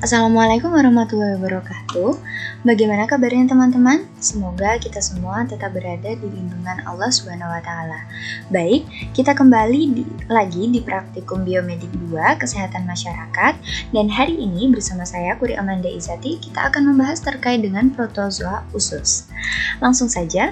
Assalamualaikum warahmatullahi wabarakatuh. Bagaimana kabarnya teman-teman? Semoga kita semua tetap berada di lindungan Allah Subhanahu wa taala. Baik, kita kembali lagi di praktikum Biomedik 2 Kesehatan Masyarakat, dan hari ini bersama saya Kuri Amanda Izati kita akan membahas terkait dengan protozoa usus. Langsung saja.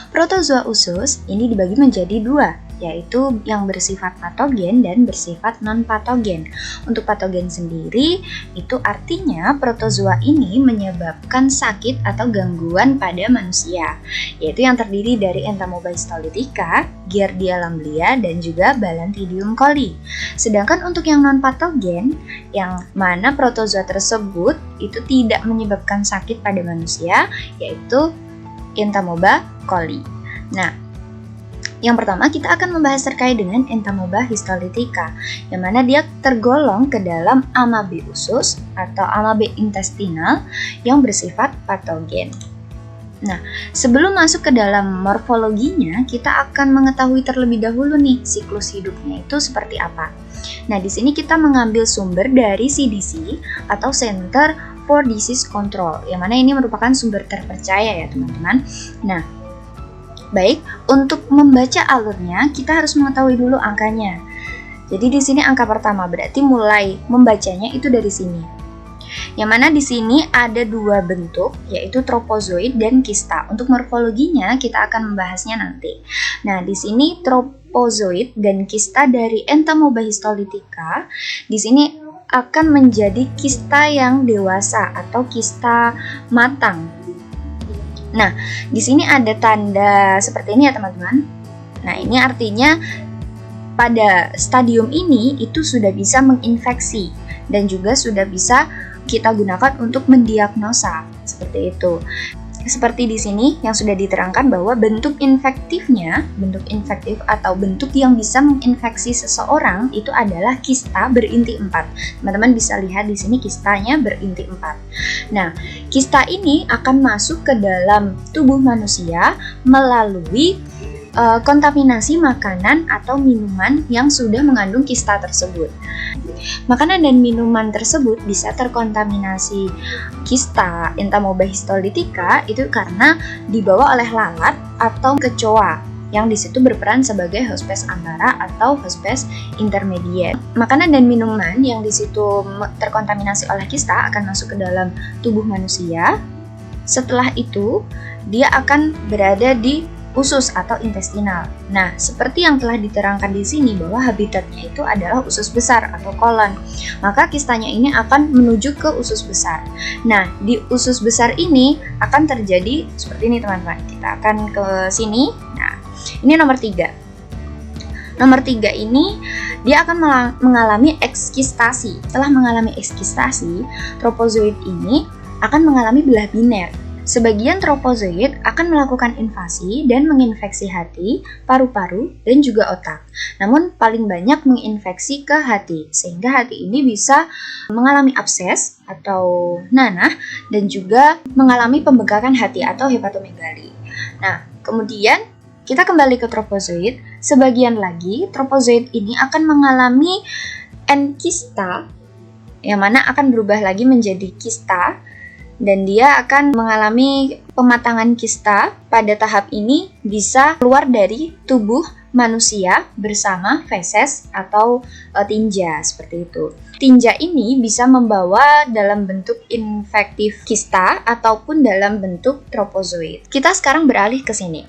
Protozoa usus ini dibagi menjadi dua, yaitu yang bersifat patogen dan bersifat non-patogen. Untuk patogen sendiri, itu artinya protozoa ini menyebabkan sakit atau gangguan pada manusia, yaitu yang terdiri dari Entamoeba histolytica, Giardia lamblia, dan juga Balantidium coli. Sedangkan untuk yang non-patogen, yang mana protozoa tersebut itu tidak menyebabkan sakit pada manusia, yaitu Entamoeba coli. Nah, yang pertama kita akan membahas terkait dengan Entamoeba histolytica, yang mana dia tergolong ke dalam Amabe usus atau Amabe intestinal yang bersifat patogen. Nah, sebelum masuk ke dalam morfologinya, kita akan mengetahui terlebih dahulu nih siklus hidupnya itu seperti apa. Nah, di sini kita mengambil sumber dari CDC atau Center for Disease Control, yang mana ini merupakan sumber terpercaya ya teman-teman. Nah, baik, untuk membaca alurnya kita harus mengetahui dulu angkanya. Jadi di sini angka pertama berarti mulai membacanya itu dari sini. Yang mana di sini ada dua bentuk, yaitu tropozoid dan kista. Untuk morfologinya kita akan membahasnya nanti. Nah, di sini tropozoid dan kista dari Entamoeba histolytica di sini akan menjadi kista yang dewasa atau kista matang. Nah, di sini ada tanda seperti ini ya teman-teman. Nah, ini artinya pada stadium ini itu sudah bisa menginfeksi dan juga sudah bisa kita gunakan untuk mendiagnosa seperti itu. Seperti di sini yang sudah diterangkan bahwa bentuk infektif atau bentuk yang bisa menginfeksi seseorang itu adalah kista berinti 4. Teman-teman bisa lihat di sini kistanya berinti 4. Nah, kista ini akan masuk ke dalam tubuh manusia melalui kontaminasi makanan atau minuman yang sudah mengandung kista tersebut. Makanan dan minuman tersebut bisa terkontaminasi kista Entamoeba histolytica itu karena dibawa oleh lalat atau kecoa yang di situ berperan sebagai hospes antara atau hospes intermediate. Makanan dan minuman yang di situ terkontaminasi oleh kista akan masuk ke dalam tubuh manusia. Setelah itu, dia akan berada di usus atau intestinal. Nah, seperti yang telah diterangkan di sini bahwa habitatnya itu adalah usus besar atau kolon. Maka kistanya ini akan menuju ke usus besar. Nah, di usus besar ini akan terjadi seperti ini teman-teman. Kita akan ke sini. Nah, ini nomor 3. Nomor 3 ini dia akan mengalami ekskistasi. Setelah mengalami ekskistasi, tropozoid ini akan mengalami belah biner. Sebagian tropozoid akan melakukan invasi dan menginfeksi hati, paru-paru, dan juga otak. Namun paling banyak menginfeksi ke hati, sehingga hati ini bisa mengalami abses atau nanah dan juga mengalami pembengkakan hati atau hepatomegali. Nah, kemudian kita kembali ke tropozoid. Sebagian lagi tropozoid ini akan mengalami enkista, yang mana akan berubah lagi menjadi kista. Dan dia akan mengalami pematangan kista. Pada tahap ini bisa keluar dari tubuh manusia bersama feses atau tinja seperti itu. Tinja ini bisa membawa dalam bentuk infektif kista ataupun dalam bentuk tropozoid. Kita sekarang beralih ke sini,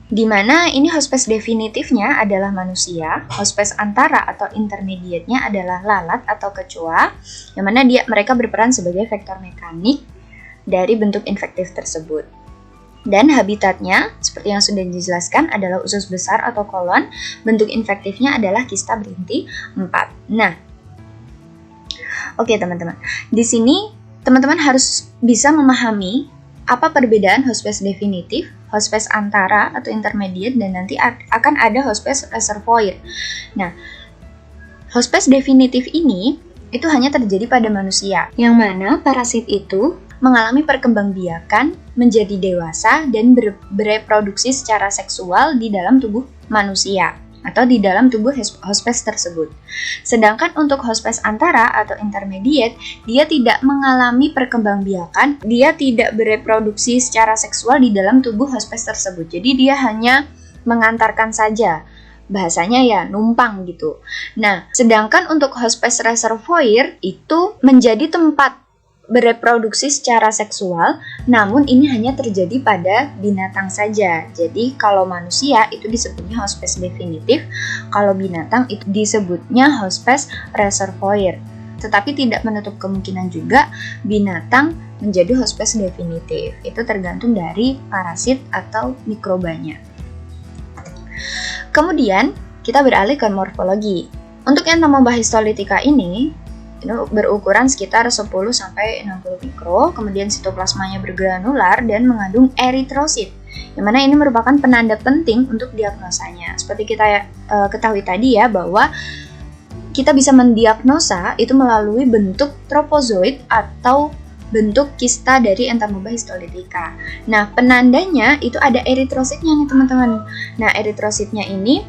di mana ini hospes definitifnya adalah manusia, hospes antara atau intermediate-nya adalah lalat atau kecoa, yang mana mereka berperan sebagai vektor mekanik dari bentuk infektif tersebut. Dan habitatnya, seperti yang sudah dijelaskan, adalah usus besar atau kolon. Bentuk infektifnya adalah kista berinti 4. Nah, oke teman-teman. Di sini, teman-teman harus bisa memahami apa perbedaan hospes definitif, hospes antara atau intermediate, dan nanti akan ada hospes reservoir. Nah, hospes definitif ini itu hanya terjadi pada manusia, yang mana parasit itu mengalami perkembangbiakan menjadi dewasa dan bereproduksi secara seksual di dalam tubuh manusia. atau di dalam tubuh hospes tersebut. Sedangkan untuk hospes antara atau intermediate, dia tidak mengalami perkembangbiakan, dia tidak bereproduksi secara seksual di dalam tubuh hospes tersebut. Jadi dia hanya mengantarkan saja, bahasanya ya numpang gitu. Nah, sedangkan untuk hospes reservoir itu menjadi tempat bereproduksi secara seksual, namun ini hanya terjadi pada binatang saja. Jadi kalau manusia itu disebutnya hospes definitif, kalau binatang itu disebutnya hospes reservoir. Tetapi tidak menutup kemungkinan juga binatang menjadi hospes definitif. Itu tergantung dari parasit atau mikrobanya. Kemudian kita beralih ke morfologi. Untuk Entamoeba histolytica ini berukuran sekitar 10-60 mikro, kemudian sitoplasmanya bergranular dan mengandung eritrosit, yang mana ini merupakan penanda penting untuk diagnosanya. Seperti kita ketahui tadi ya, bahwa kita bisa mendiagnosa itu melalui bentuk tropozoid atau bentuk kista dari Entamoeba histolytica. Nah, penandanya itu ada eritrositnya nih teman-teman. Nah, eritrositnya ini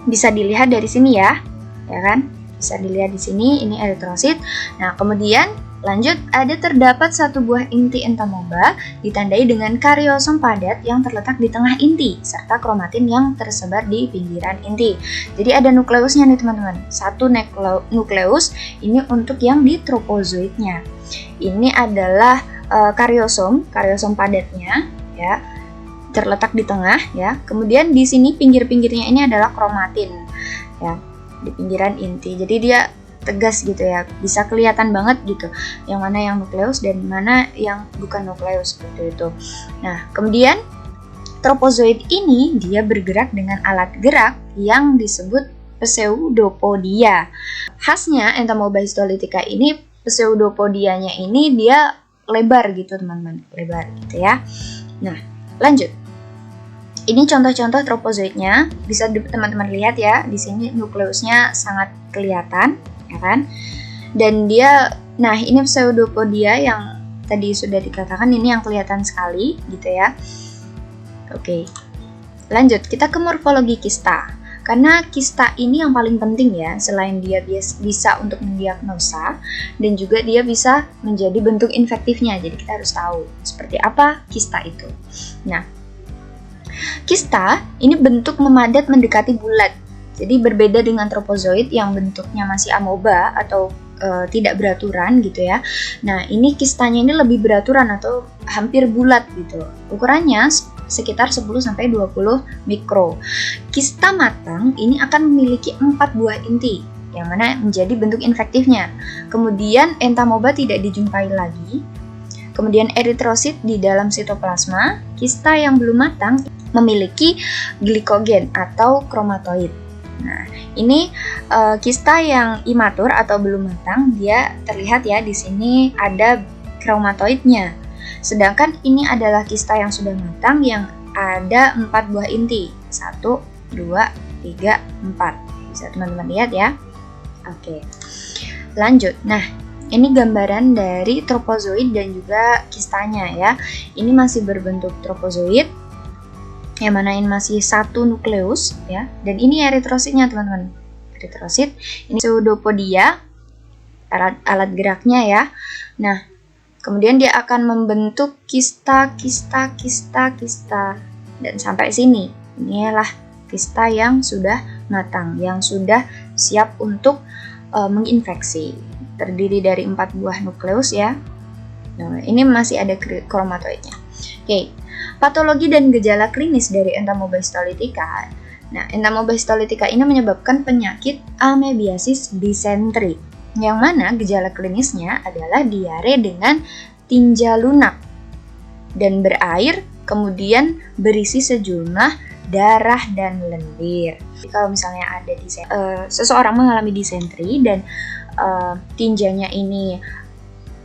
bisa dilihat dari sini ya kan? Bisa dilihat di sini, ini eritrosit. Nah, kemudian lanjut, terdapat satu buah inti Entamoeba ditandai dengan kariosom padat yang terletak di tengah inti, serta kromatin yang tersebar di pinggiran inti. Jadi ada nukleusnya nih teman-teman. Satu nukleus ini untuk yang di tropozoidnya. Ini adalah kariosom padatnya ya, terletak di tengah ya. Kemudian di sini pinggir-pinggirnya ini adalah kromatin ya, di pinggiran inti. Jadi dia tegas gitu ya, bisa kelihatan banget gitu yang mana yang nukleus dan mana yang bukan nukleus seperti itu. Nah, kemudian tropozoid ini dia bergerak dengan alat gerak yang disebut pseudopodия. Khasnya Entamoeba histolytica ini, pseudopodianya ini dia lebar gitu teman-teman, lebar gitu ya. Nah, lanjut. Ini contoh-contoh tropozoidnya, bisa teman-teman lihat ya, di sini nukleusnya sangat kelihatan, ya kan? Dan dia, nah ini pseudopodia yang tadi sudah dikatakan, ini yang kelihatan sekali, gitu ya. Oke, lanjut, kita ke morfologi kista. Karena kista ini yang paling penting ya, selain dia bisa untuk mendiagnosa, dan juga dia bisa menjadi bentuk infektifnya, jadi kita harus tahu seperti apa kista itu. Nah, kista ini bentuk memadat mendekati bulat. Jadi berbeda dengan tropozoid yang bentuknya masih amoeba atau tidak beraturan gitu ya. Nah, ini kistanya ini lebih beraturan atau hampir bulat gitu. Ukurannya sekitar 10-20 mikro. Kista matang ini akan memiliki 4 buah inti, yang mana menjadi bentuk infektifnya. Kemudian Entamoeba tidak dijumpai lagi. Kemudian eritrosit di dalam sitoplasma. Kista yang belum matang memiliki glikogen atau kromatoid. Nah, ini kista yang imatur atau belum matang, dia terlihat ya di sini ada kromatoidnya. Sedangkan ini adalah kista yang sudah matang yang ada 4 buah inti. 1, 2, 3, 4. Bisa teman-teman lihat ya. Oke. Lanjut. Nah, ini gambaran dari tropozoid dan juga kistanya ya. Ini masih berbentuk tropozoid, yang mana ini masih satu nukleus ya. Dan ini eritrositnya teman-teman. Eritrosit. Ini pseudopodia, alat geraknya ya. Nah, kemudian dia akan membentuk kista dan sampai sini. Inilah kista yang sudah matang, yang sudah siap untuk menginfeksi. Terdiri dari 4 buah nukleus ya. Nah, ini masih ada kromatoidnya. Oke, patologi dan gejala klinis dari Entamoeba histolytica. Nah, Entamoeba histolytica ini menyebabkan penyakit amebiasis disentri, yang mana gejala klinisnya adalah diare dengan tinja lunak dan berair, kemudian berisi sejumlah darah dan lendir. Jadi, kalau misalnya ada seseorang mengalami disentri dan tinjanya ini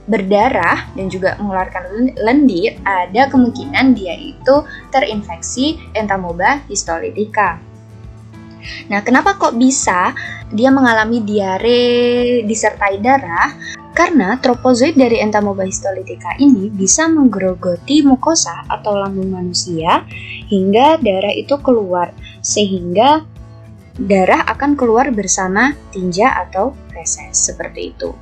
berdarah dan juga mengeluarkan lendir, ada kemungkinan dia itu terinfeksi Entamoeba histolytica. Nah, kenapa kok bisa dia mengalami diare disertai darah? Karena tropozoid dari Entamoeba histolytica ini bisa menggerogoti mukosa atau lambung manusia hingga darah itu keluar, sehingga darah akan keluar bersama tinja atau feses, seperti itu.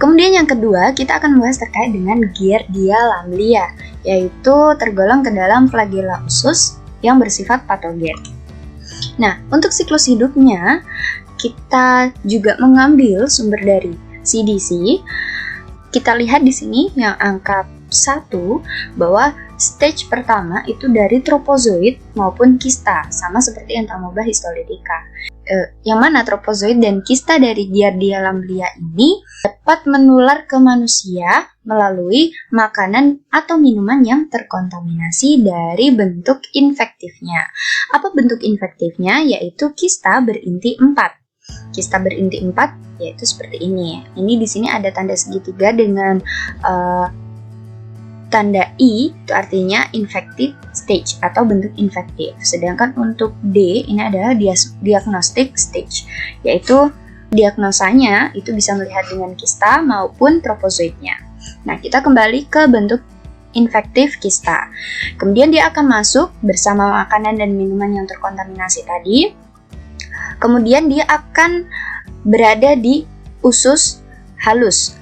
Kemudian yang kedua, kita akan membahas terkait dengan Giardia lamblia, yaitu tergolong ke dalam flagella usus yang bersifat patogen. Nah, untuk siklus hidupnya, kita juga mengambil sumber dari CDC. Kita lihat di sini yang angka 1 bahwa stage pertama itu dari tropozoid maupun kista, sama seperti Entamoeba histolytica. Yang mana tropozoid dan kista dari Giardia lamblia ini dapat menular ke manusia melalui makanan atau minuman yang terkontaminasi dari bentuk infektifnya. Apa bentuk infektifnya? Yaitu kista berinti 4. Kista berinti 4 yaitu seperti ini. Ini di sini ada tanda segitiga dengan tanda I, itu artinya infective stage atau bentuk infektif. Sedangkan untuk D ini adalah diagnostic stage, yaitu diagnosanya itu bisa melihat dengan kista maupun tropozoidnya. Nah, kita kembali ke bentuk infektif kista. Kemudian dia akan masuk bersama makanan dan minuman yang terkontaminasi tadi. Kemudian dia akan berada di usus halus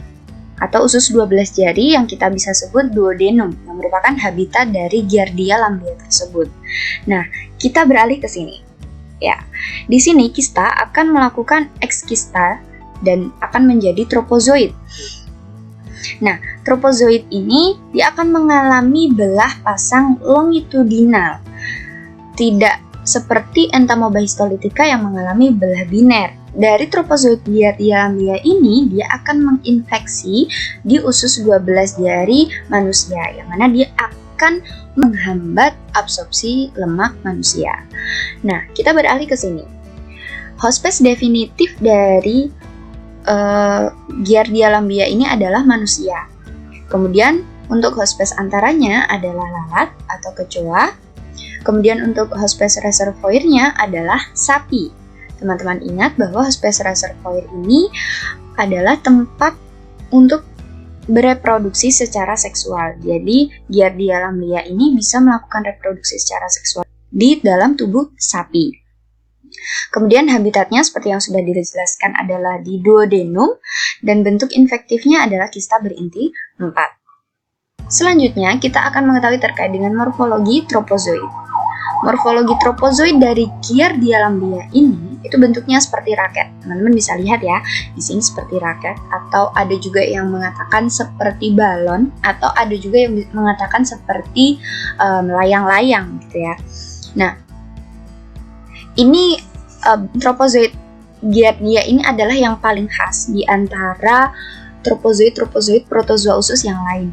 atau usus 12 jari yang kita bisa sebut duodenum, yang merupakan habitat dari Giardia lamblia tersebut. Nah, kita beralih ke sini. Ya, di sini kista akan melakukan ekskista dan akan menjadi tropozoid. Nah, tropozoid ini dia akan mengalami belah pasang longitudinal. Tidak seperti Entamoeba histolytica yang mengalami belah biner. Dari tropozoid Giardia lamblia ini, dia akan menginfeksi di usus 12 jari manusia, yang mana dia akan menghambat absorpsi lemak manusia. Nah, kita beralih ke sini. Hospes definitif dari Giardia lamblia ini adalah manusia. Kemudian untuk hospes antaranya adalah lalat atau kecoa. Kemudian untuk hospes reservoirnya adalah sapi. Teman-teman ingat bahwa hospes reservoir ini adalah tempat untuk bereproduksi secara seksual. Jadi, Giardia lamblia ini bisa melakukan reproduksi secara seksual di dalam tubuh sapi. Kemudian habitatnya seperti yang sudah dijelaskan adalah di duodenum dan bentuk infektifnya adalah kista berinti 4. Selanjutnya, kita akan mengetahui terkait dengan morfologi tropozoid. Morfologi tropozoid dari Giardia lamblia ini itu bentuknya seperti raket. Teman-teman bisa lihat ya, di sini seperti raket, atau ada juga yang mengatakan seperti balon, atau ada juga yang mengatakan seperti layang-layang gitu ya. Nah, ini tropozoid Giardia ini adalah yang paling khas di antara tropozoid protozoa usus yang lain.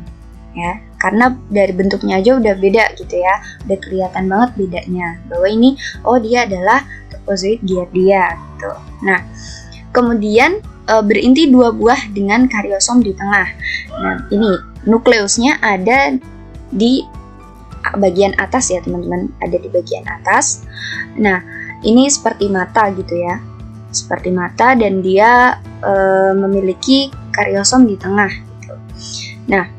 Ya, karena dari bentuknya aja udah beda gitu ya, udah kelihatan banget bedanya bahwa ini dia adalah tropozoid Giardia gitu. Nah, kemudian berinti 2 buah dengan kariosom di tengah. Nah, ini nukleusnya ada di bagian atas ya teman-teman, ada di bagian atas. Nah, ini seperti mata gitu ya, seperti mata, dan dia memiliki kariosom di tengah gitu. Nah,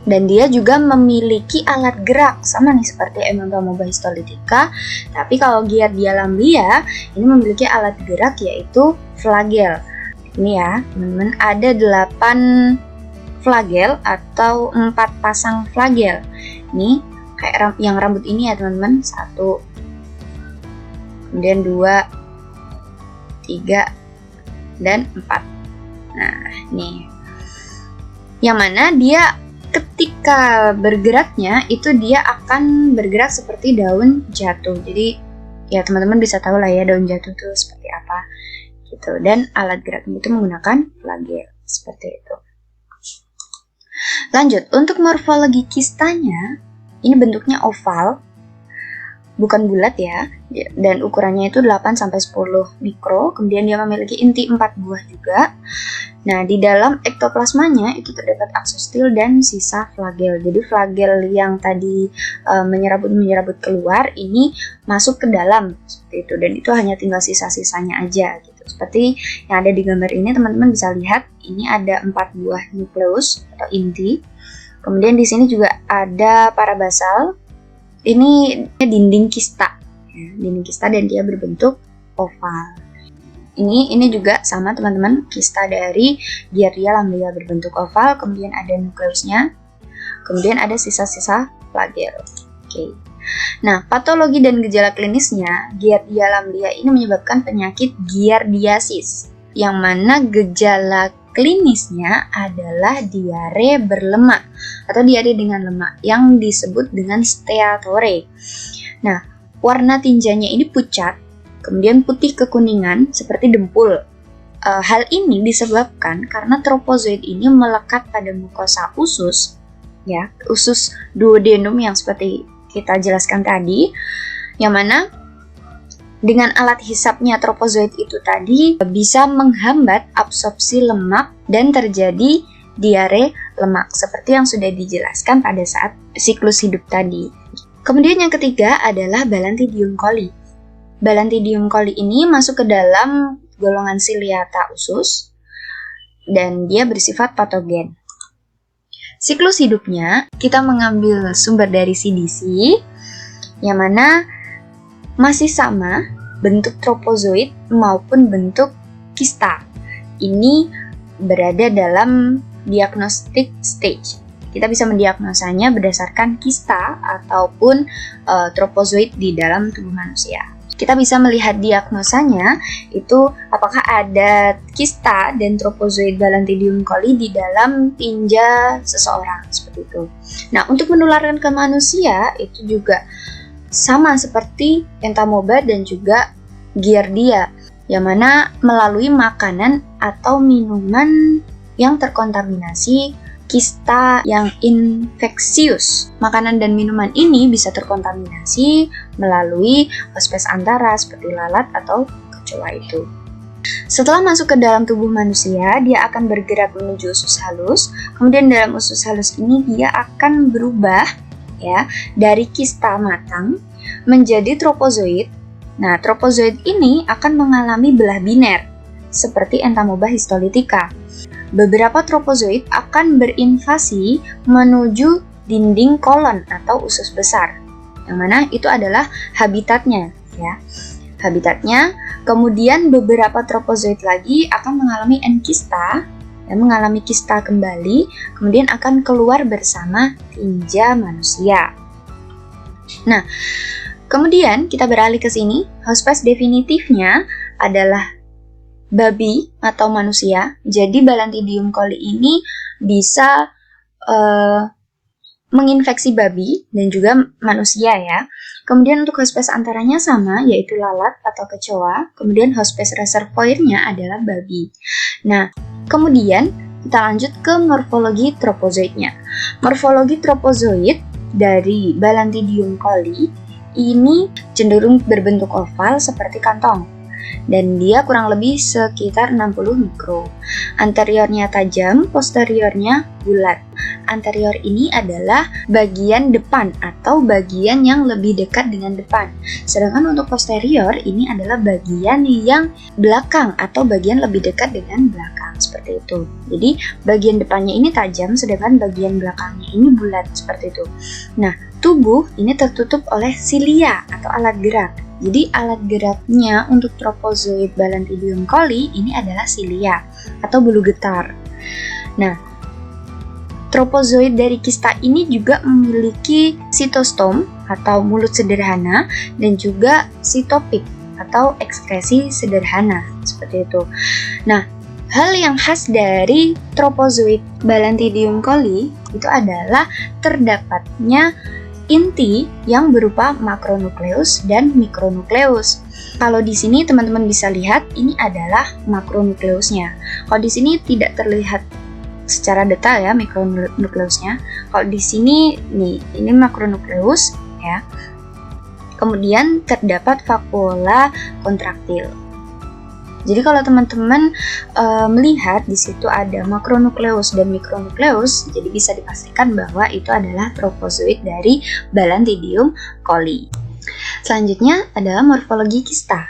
dan dia juga memiliki alat gerak, sama nih seperti Entamoeba histolytica. Tapi kalau Giardia lamblia ini memiliki alat gerak yaitu flagel. Ini ya teman-teman, ada 8 flagel atau 4 pasang flagel. Ini kayak yang rambut ini ya teman-teman, 1, kemudian 2, 3, dan 4. Nah, ini yang mana dia ketika bergeraknya itu dia akan bergerak seperti daun jatuh. Jadi ya teman-teman bisa tahu lah ya daun jatuh itu seperti apa gitu. Dan alat geraknya itu menggunakan flagel seperti itu. Lanjut, untuk morfologi kistanya ini bentuknya oval, bukan bulat ya, dan ukurannya itu 8-10 mikro. Kemudian dia memiliki inti 4 buah juga. Nah, di dalam ektoplasmanya itu terdapat aksostil dan sisa flagel. Jadi flagel yang tadi menyerabut keluar ini masuk ke dalam seperti itu, dan itu hanya tinggal sisa-sisanya aja gitu. Seperti yang ada di gambar ini, teman-teman bisa lihat ini ada 4 buah nukleus atau inti. Kemudian di sini juga ada parabasal. Ini dinding kista Ya, dinding kista dan dia berbentuk oval. Ini juga sama teman-teman, kista dari Giardia lamblia berbentuk oval, kemudian ada nukleusnya, kemudian ada sisa-sisa flagel. Oke. Nah, patologi dan gejala klinisnya, Giardia lamblia ini menyebabkan penyakit giardiasis, yang mana gejala klinisnya adalah diare berlemak atau diare dengan lemak yang disebut dengan steatore. Nah, warna tinjanya ini pucat, kemudian putih kekuningan seperti dempul. Hal ini disebabkan karena tropozoid ini melekat pada mukosa usus, ya, usus duodenum yang seperti kita jelaskan tadi, yang mana dengan alat hisapnya tropozoid itu tadi bisa menghambat absorpsi lemak dan terjadi diare lemak seperti yang sudah dijelaskan pada saat siklus hidup tadi. Kemudian yang ketiga adalah Balantidium coli. Balantidium coli ini masuk ke dalam golongan ciliata usus dan dia bersifat patogen. Siklus hidupnya kita mengambil sumber dari CDC yang mana masih sama bentuk tropozoid maupun bentuk kista. Ini berada dalam diagnostic stage. Kita bisa mendiagnosanya berdasarkan kista ataupun tropozoid di dalam tubuh manusia. Kita bisa melihat diagnosanya itu apakah ada kista dan tropozoid Balantidium coli di dalam tinja seseorang, seperti itu. Nah, untuk menularkan ke manusia itu juga sama seperti entamoeba dan juga giardia, yang mana melalui makanan atau minuman yang terkontaminasi kista yang infeksius. Makanan dan minuman ini bisa terkontaminasi melalui hospes antara seperti lalat atau kecoa itu. Setelah masuk ke dalam tubuh manusia, dia akan bergerak menuju usus halus. Kemudian dalam usus halus ini dia akan berubah ya dari kista matang menjadi tropozoid. Nah, tropozoid ini akan mengalami belah biner seperti entamoeba histolitika. Beberapa tropozoid akan berinvasi menuju dinding kolon atau usus besar, yang mana itu adalah habitatnya ya. Habitatnya. Kemudian beberapa tropozoid lagi akan mengalami enkista dan mengalami kista kembali, kemudian akan keluar bersama tinja manusia. Nah, kemudian kita beralih ke sini. Hospes definitifnya adalah babi atau manusia. Jadi Balantidium coli ini bisa menginfeksi babi dan juga manusia ya. Kemudian untuk hospes antaranya sama, yaitu lalat atau kecoa. Kemudian hospes reservoirnya adalah babi. Nah, kemudian kita lanjut ke morfologi tropozoidnya. Morfologi tropozoid dari Balantidium coli ini cenderung berbentuk oval seperti kantong. Dan dia kurang lebih sekitar 60 mikro. Anteriornya tajam, posteriornya bulat. Anterior ini adalah bagian depan atau bagian yang lebih dekat dengan depan. Sedangkan untuk posterior ini adalah bagian yang belakang atau bagian lebih dekat dengan belakang, seperti itu. Jadi bagian depannya ini tajam, sedangkan bagian belakangnya ini bulat, seperti itu. Nah, tubuh ini tertutup oleh silia atau alat gerak. Jadi alat geraknya untuk tropozoid Balantidium coli ini adalah silia atau bulu getar. Nah, tropozoid dari kista ini juga memiliki sitostom atau mulut sederhana dan juga sitopik atau ekskresi sederhana, seperti itu. Nah, hal yang khas dari tropozoid Balantidium coli itu adalah terdapatnya inti yang berupa makronukleus dan mikronukleus. Kalau di sini teman-teman bisa lihat ini adalah makronukleusnya. Kalau di sini tidak terlihat secara detail ya mikronukleusnya. Kalau di sini nih, ini makronukleus ya. Kemudian terdapat vakuola kontraktil. Jadi kalau teman-teman melihat di situ ada makronukleus dan mikronukleus, jadi bisa dipastikan bahwa itu adalah tropozoid dari Balantidium coli. Selanjutnya adalah morfologi kista.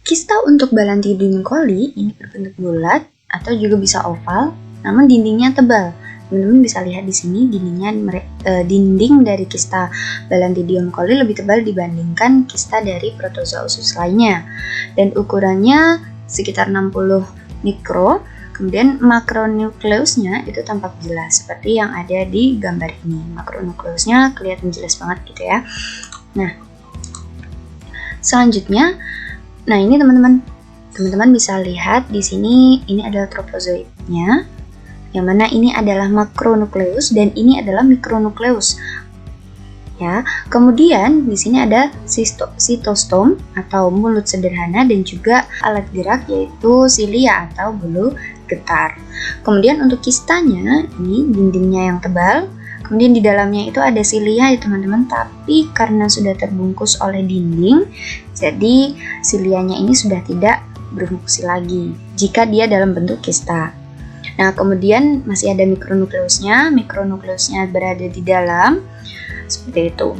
Kista untuk Balantidium coli ini berbentuk bulat atau juga bisa oval, namun dindingnya tebal. Teman-teman bisa lihat di sini dinding dari kista Balantidium coli lebih tebal dibandingkan kista dari protozoa usus lainnya, dan ukurannya sekitar 60 mikro. Kemudian makronukleusnya itu tampak jelas seperti yang ada di gambar ini. Makronukleusnya kelihatan jelas banget gitu ya. Nah, selanjutnya, nah ini teman-teman bisa lihat di sini, ini adalah tropozoitnya, yang mana ini adalah makronukleus dan ini adalah mikronukleus. Ya, kemudian di sini ada sitostom atau mulut sederhana dan juga alat gerak yaitu silia atau bulu getar. Kemudian untuk kistanya ini dindingnya yang tebal. Kemudian di dalamnya itu ada silia ya teman-teman, tapi karena sudah terbungkus oleh dinding, jadi silianya ini sudah tidak berfungsi lagi jika dia dalam bentuk kista. Nah, kemudian masih ada mikronukleusnya berada di dalam. Seperti itu.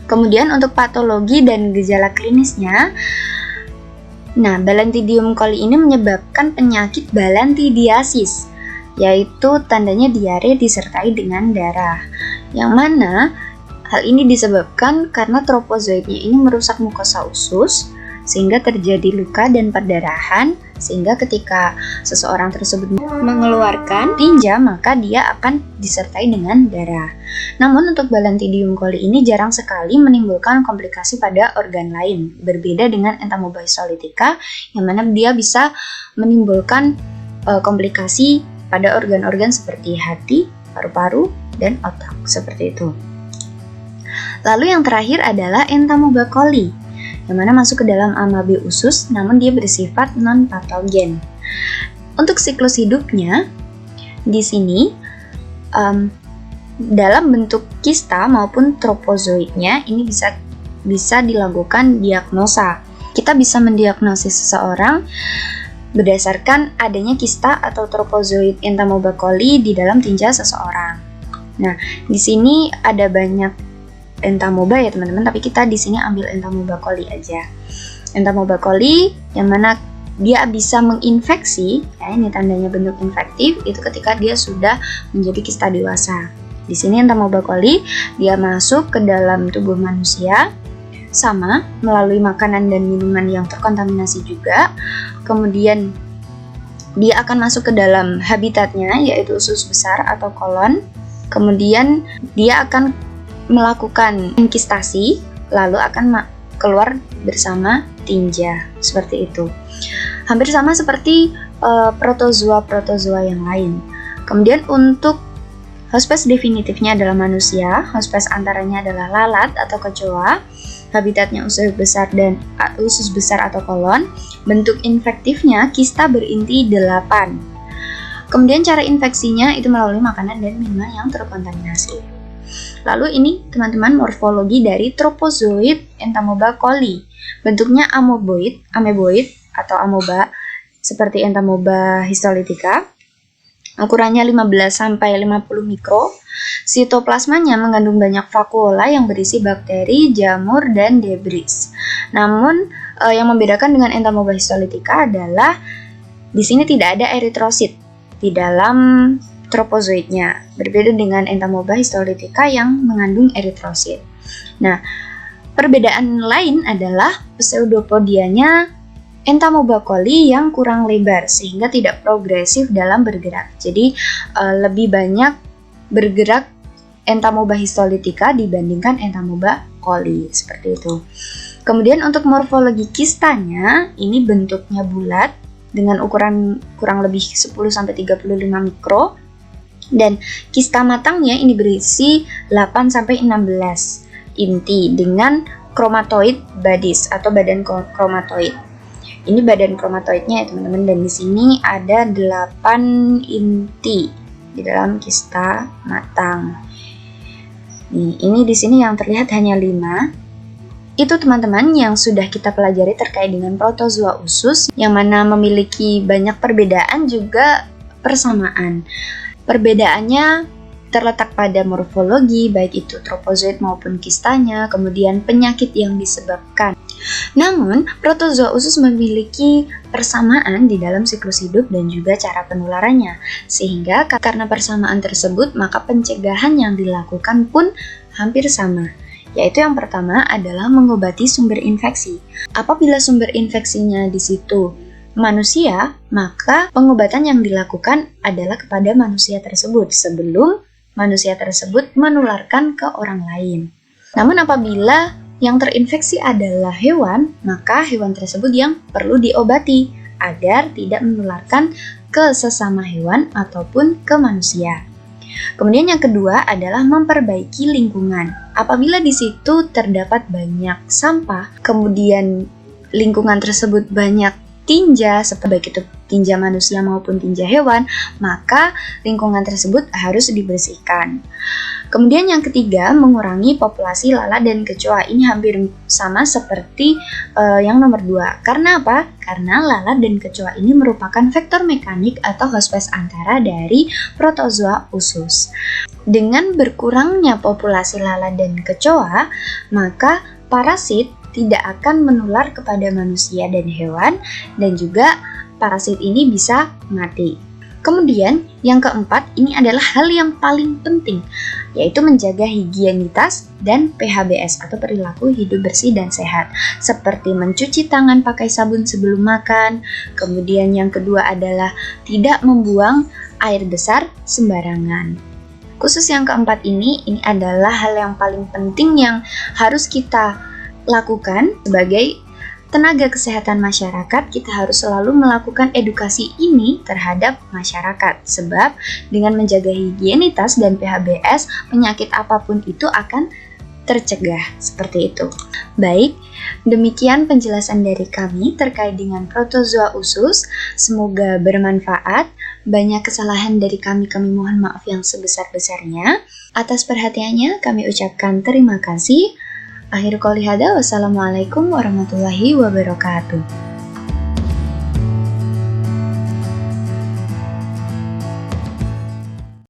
Kemudian untuk patologi dan gejala klinisnya, nah Balantidium coli ini menyebabkan penyakit balantidiasis, yaitu tandanya diare disertai dengan darah, yang mana hal ini disebabkan karena tropozoitnya ini merusak mukosa usus sehingga terjadi luka dan perdarahan, sehingga ketika seseorang tersebut mengeluarkan tinja maka dia akan disertai dengan darah. Namun untuk Balantidium coli ini jarang sekali menimbulkan komplikasi pada organ lain, berbeda dengan Entamoeba histolytica yang mana dia bisa menimbulkan komplikasi pada organ-organ seperti hati, paru-paru, dan otak, seperti itu. Lalu yang terakhir adalah Entamoeba coli, yang mana masuk ke dalam Amabe usus, namun dia bersifat non-patogen. Untuk siklus hidupnya, di sini dalam bentuk kista maupun tropozoitnya ini bisa dilakukan diagnosa. Kita bisa mendiagnosis seseorang berdasarkan adanya kista atau tropozoit Entamoeba coli di dalam tinja seseorang. Nah, di sini ada banyak Entamoeba ya teman-teman, tapi kita di sini ambil Entamoeba coli aja. Entamoeba coli yang mana dia bisa menginfeksi, ya ini tandanya bentuk infektif, itu ketika dia sudah menjadi kista dewasa. Di sini Entamoeba coli dia masuk ke dalam tubuh manusia sama melalui makanan dan minuman yang terkontaminasi juga. Kemudian dia akan masuk ke dalam habitatnya yaitu usus besar atau kolon. Kemudian dia akan melakukan enkistasi, lalu akan keluar bersama tinja, seperti itu. Hampir sama seperti protozoa yang lain. Kemudian untuk hospes definitifnya adalah manusia, hospes antaranya adalah lalat atau kecoa, habitatnya usus besar atau kolon, bentuk infektifnya kista berinti 8. Kemudian cara infeksinya itu melalui makanan dan minuman yang terkontaminasi. Lalu ini teman-teman morfologi dari tropozoit Entamoeba coli. Bentuknya ameboid atau amoeba seperti Entamoeba histolytica. Ukurannya 15-50 mikro. Sitoplasmanya mengandung banyak vakuola yang berisi bakteri, jamur, dan debris. Namun yang membedakan dengan Entamoeba histolytica adalah di sini tidak ada eritrosit di dalam tropozoitnya, berbeda dengan Entamoeba histolytica yang mengandung eritrosit. Nah, perbedaan lain adalah pseudopodianya Entamoeba coli yang kurang lebar sehingga tidak progresif dalam bergerak. Jadi lebih banyak bergerak Entamoeba histolytica dibandingkan Entamoeba coli, seperti itu. Kemudian untuk morfologi kistanya, ini bentuknya bulat dengan ukuran kurang lebih 10-35 mikro. Dan kista matangnya ini berisi 8-16 inti dengan kromatoid bodies atau badan kromatoid. Ini badan kromatoidnya ya teman-teman, dan di sini ada 8 inti di dalam kista matang. Ini di sini yang terlihat hanya 5. Itu teman-teman yang sudah kita pelajari terkait dengan protozoa usus, yang mana memiliki banyak perbedaan juga persamaan. Perbedaannya terletak pada morfologi, baik itu tropozoit maupun kistanya, kemudian penyakit yang disebabkan. Namun, protozoa usus memiliki persamaan di dalam siklus hidup dan juga cara penularannya. Sehingga karena persamaan tersebut, maka pencegahan yang dilakukan pun hampir sama. Yaitu yang pertama adalah mengobati sumber infeksi. Apabila sumber infeksinya di situ manusia, maka pengobatan yang dilakukan adalah kepada manusia tersebut sebelum manusia tersebut menularkan ke orang lain. Namun apabila yang terinfeksi adalah hewan, maka hewan tersebut yang perlu diobati agar tidak menularkan ke sesama hewan ataupun ke manusia. Kemudian yang kedua adalah memperbaiki lingkungan. Apabila di situ terdapat banyak sampah, kemudian lingkungan tersebut banyak tinja, baik itu tinja manusia maupun tinja hewan, maka lingkungan tersebut harus dibersihkan. Kemudian yang ketiga, mengurangi populasi lalat dan kecoa. Ini hampir sama seperti yang nomor 2. Karena apa? Karena lalat dan kecoa ini merupakan vektor mekanik atau hospes antara dari protozoa usus. Dengan berkurangnya populasi lalat dan kecoa, maka parasit tidak akan menular kepada manusia dan hewan, dan juga parasit ini bisa mati. Kemudian yang keempat, ini adalah hal yang paling penting, yaitu menjaga higienitas dan PHBS atau perilaku hidup bersih dan sehat, seperti mencuci tangan pakai sabun sebelum makan. Kemudian yang kedua adalah tidak membuang air besar sembarangan. Khusus yang keempat ini adalah hal yang paling penting yang harus kita lakukan sebagai tenaga kesehatan masyarakat. Kita harus selalu melakukan edukasi ini terhadap masyarakat, sebab dengan menjaga higienitas dan PHBS, penyakit apapun itu akan tercegah, seperti itu. Baik, demikian penjelasan dari kami terkait dengan protozoa usus. Semoga bermanfaat. Banyak kesalahan dari kami mohon maaf yang sebesar-besarnya. Atas perhatiannya kami ucapkan terima kasih. Akhir qouli hadza, wassalamualaikum warahmatullahi wabarakatuh.